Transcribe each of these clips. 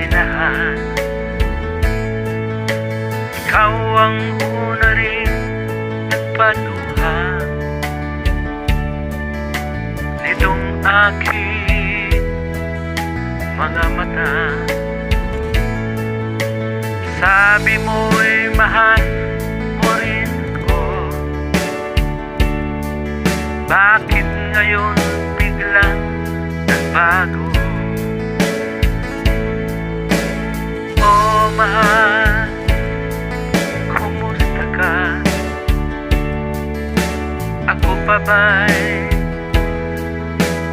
minahal. Ikaw ang una rin nagpaluha nitong aking mga mata. Sabi mo'y mahal mo rin ko. Bakit ngayon biglang nagbago? Oh mahal, kumusta ka? Ako pa ba'y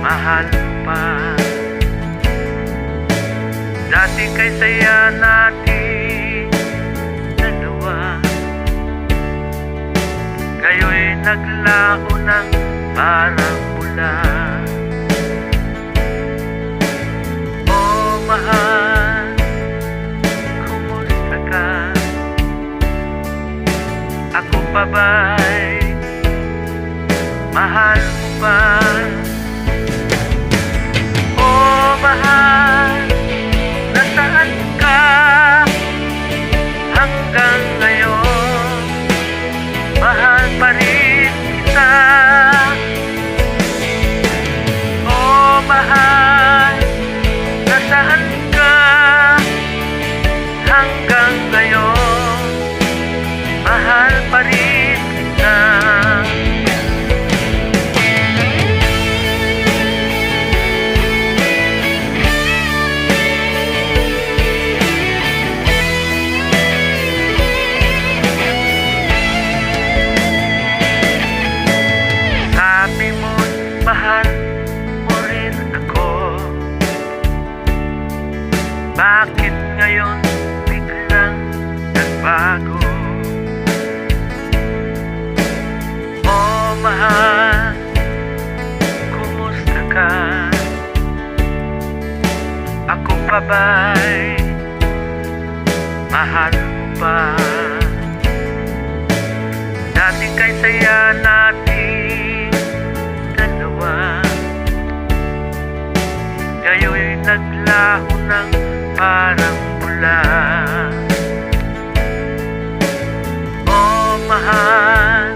mahal pa? Dati kay saya natin dalawa, ngayo'y naglaho ng parang bula. Oh mahal, kumusta ka? Ako pa ba'y mahal mo ba? Oh mahal, nasaan ka hanggang ngayon? Mahal pa rin kita. Oh mahal, nasaan ka hanggang ngayon? Mahal pa rin kita. Sabi mo'y mahal mo rin ako. Bakit ngayon biglang nagbago? Oh mahal, kumusta ka? Ako pa ba'y mahal mo ba? Dati kay saya natin dalawa, ngayo'y naglaho ng parang bula. Oh mahal,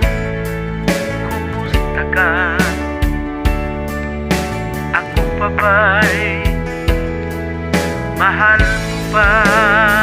kumusta ka? Ako pa ba'y mahal mo ba?